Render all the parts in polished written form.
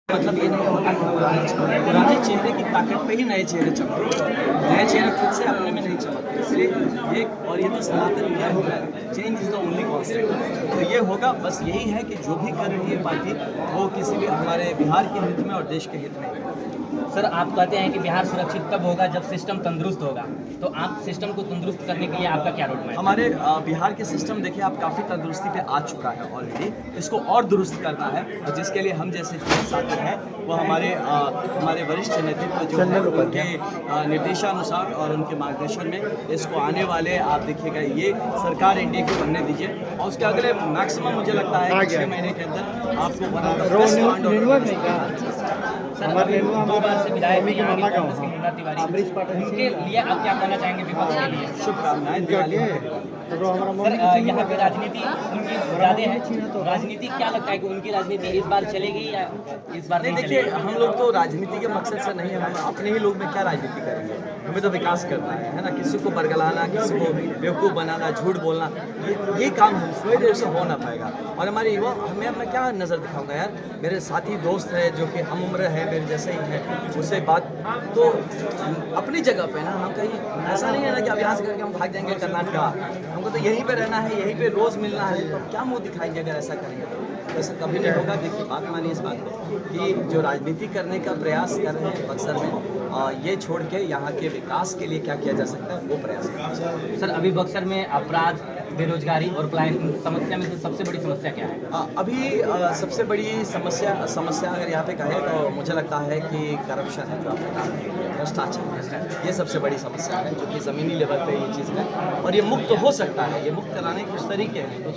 मतलब ये नहीं होता कि पुराने चेहरे की ताकत पे ही नए चेहरे चमकते हैं। नए चेहरे खुद से अपने में नहीं चमकते, इसलिए ये और ये तो सनातन नियम होता है, change is the only constant. तो ये होगा, बस यही है कि जो भी कर रही है पार्टी वो किसी भी हमारे बिहार के हित में और देश के हित में है। सर, आप कहते हैं कि बिहार सुरक्षित तब होगा जब सिस्टम तंदुरुस्त होगा, तो आप सिस्टम को तंदुरुस्त करने के लिए आपका क्या रोड मैप है? हमारे बिहार के सिस्टम देखिए आप काफ़ी तंदुरुस्ती पे आ चुका है ऑलरेडी, इसको और दुरुस्त करना है और जिसके लिए हम जैसे साथी हैं वो हमारे वरिष्ठ नेतृत्व जो है उनके निर्देशानुसार और उनके मार्गदर्शन में इसको आने वाले आप देखिएगा ये सरकार एनडीए की बनने दीजिए और उसके अगले मैक्सिमम मुझे लगता है कि 6 महीने के अंदर आपको सर, 2 बार से विधायक उनके लिए आप क्या कहना चाहेंगे विपक्ष के लिए? शुभकामनाएं दिवाली। सर, यहाँ पे राजनीति उनकी ज़्यादा है, तो राजनीति क्या लगता है कि उनकी राजनीति इस बार चलेगी या इस बार नहीं? देखिए हम लोग तो राजनीति के मकसद से नहीं है, हम अपने ही लोग में क्या राजनीति करेंगे, हमें तो विकास करना है ना। किसी को बरगलाना, किसी को बेवकूफ़ बनाना, झूठ बोलना, ये काम हमसे जो से हो ना पाएगा। और हमारे युवा मैं क्या नज़र दिखाऊंगा यार, मेरे साथी दोस्त है जो कि हम उम्र है मेरे जैसे ही है, उससे बात तो अपनी जगह पे ना, हम कहीं ऐसा नहीं है ना कि अब यहाँ से करके हम भाग जाएंगे कर्नाटका, हमको तो यहीं पे रहना है, यहीं पे रोज़ मिलना है, तो क्या मुँह दिखाएंगे अगर ऐसा करेंगे तो ऐसा कभी नहीं होगा। देखिए बात मानिए इस बात को कि जो राजनीति करने का प्रयास कर रहे हैं बक्सर में, ये छोड़ के यहाँ के विकास के लिए क्या किया जा सकता है वो प्रयास करें। सर, अभी बक्सर में अपराध, बेरोजगारी और पलायन समस्या में से सबसे बड़ी समस्या क्या है? अभी सबसे बड़ी समस्या अगर यहाँ पे कहें तो मुझे लगता है कि करप्शन है, जो आपने नाम लिया, भ्रष्टाचार, ये सबसे बड़ी समस्या है जो कि ज़मीनी लेवल पे ये चीज़ है और ये मुक्त हो सकता है। ये मुक्त कराने के कुछ तरीके हैं, कुछ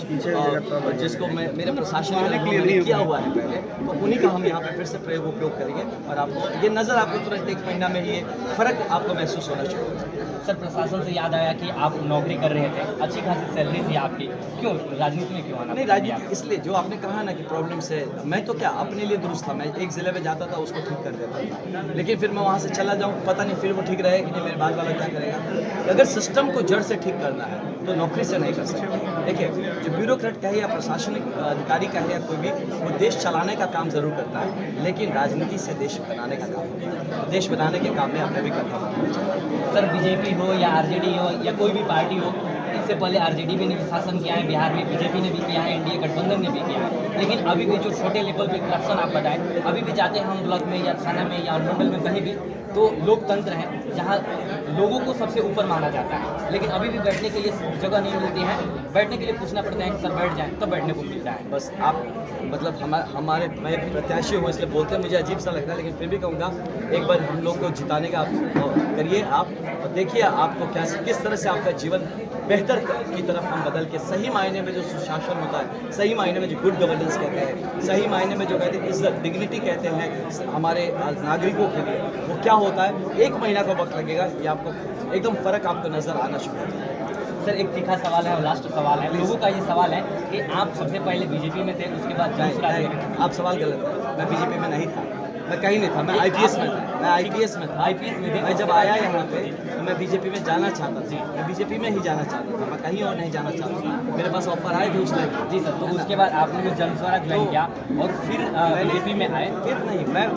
जिसको मेरे प्रशासन ने किया हुआ है पहले, तो उन्हीं का हम यहाँ पे फिर से प्रयोग उपयोग करेंगे और आपको ये नज़र आपको तुरंत 1 महीना में ये फ़र्क आपको महसूस होना चाहिए। सर, प्रशासन से याद आया कि आप नौकरी कर रहे थे, अच्छी खासी सैलरी थी आपकी, क्यों राजनीति में क्यों आना? नहीं, राजनीति इसलिए जो आपने कहा ना कि प्रॉब्लम्स है, मैं तो क्या अपने लिए दुरुस्त था, मैं एक ज़िले में जाता था उसको ठीक कर देता था, लेकिन फिर मैं वहाँ से चला जाऊँ, पता नहीं फिर वो ठीक रहेगा कि नहीं, मेरे बाद वाला क्या करेगा। अगर सिस्टम को जड़ से ठीक करना है तो नौकरी से नहीं कर सकते। देखिए जो ब्यूरोक्रेट कहे या प्रशासनिक अधिकारी कहे या कोई भी, वो देश चलाने का काम ज़रूर करता है, लेकिन राजनीति से देश बनाने का काम होता है। देश बनाने के काम में हमें भी करना होगा। सर, बीजेपी हो या आरजेडी हो या कोई भी पार्टी हो, इससे पहले आरजेडी ने भी शासन किया है बिहार में, बीजेपी ने भी किया है, एनडीए गठबंधन ने भी किया है, लेकिन अभी भी जो छोटे लेवल पे करप्शन आप बताएं, अभी भी जाते हैं हम ब्लॉक में या थाना में या मंडल में कहीं भी, तो लोकतंत्र है जहाँ लोगों को सबसे ऊपर माना जाता है, लेकिन अभी भी बैठने के लिए जगह नहीं मिलती है, बैठने के लिए पूछना पड़ता है कि सर बैठ जाएं, तब बैठने को मिलता है। बस आप मतलब हमारे मैं प्रत्याशी हूँ इसलिए बोलते हैं, मुझे अजीब सा लगता है, लेकिन फिर भी कहूँगा एक बार हम लोग को जिताने का करिए आप, और देखिए आपको किस तरह से आपका जीवन बेहतर की तरफ हम बदल के सही मायने में जो सुशासन होता है, सही मायने में जो गुड गवर्नेंस कहते हैं, सही मायने में जो कहते हैं इज्जत, डिग्निटी कहते हैं हमारे नागरिकों के लिए, वो क्या होता है 1 महीना का वक्त लगेगा, ये आपको एकदम फ़र्क आपको नज़र आना शुरू हो जाएगा। सर, एक तीखा सवाल है और लास्ट सवाल है, लोगों का ये सवाल है कि आप सबसे पहले बीजेपी में थे, उसके बाद आप सवाल गलत है, मैं बीजेपी में नहीं था, मैं कहीं नहीं था, मैं आईपीएस में था, आईपीएस में थे। मैं जब आया यहाँ पे तो मैं बीजेपी में जाना चाहता था, मैं बीजेपी में ही जाना चाहता था, मैं कहीं और नहीं जाना चाहता था, मेरे पास ऑफर आए थे उस टाइम। जी सर, तो उसके बाद आपने जो जनस्वराज ज्वाइन किया और फिर बीजेपी में आए? फिर नहीं, मैं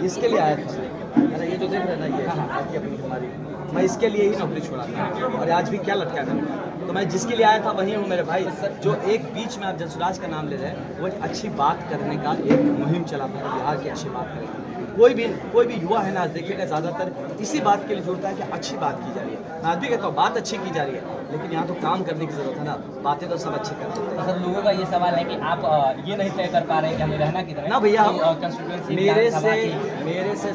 इसके लिए आया था, ये जो देख रहे हैं ना, ये अपनी हमारी, मैं इसके लिए ही नौकरी छोड़ा था और आज भी क्या लटका है, तो मैं जिसके लिए आया था वही हूँ मेरे भाई। जो एक बीच में आप जनसुराज का नाम ले रहे हैं, वो एक अच्छी बात करने का एक मुहिम चला था, बिहार की अच्छी बात करेंगे। कोई भी युवा है ना, आज देखिएगा ज़्यादातर इसी बात के लिए जुड़ता है कि अच्छी बात की जा रही है। मैं आज भी कहता हूँ बात अच्छी की जा रही है, लेकिन यहाँ तो काम करने की ज़रूरत है ना, बातें तो सब अच्छे कर देते हैं। सर, लोगों का ये सवाल है कि आप ये नहीं तय कर पा रहे कि हमें रहना किधर है ना भैया, कंस्टिट्यूएंसी मेरे से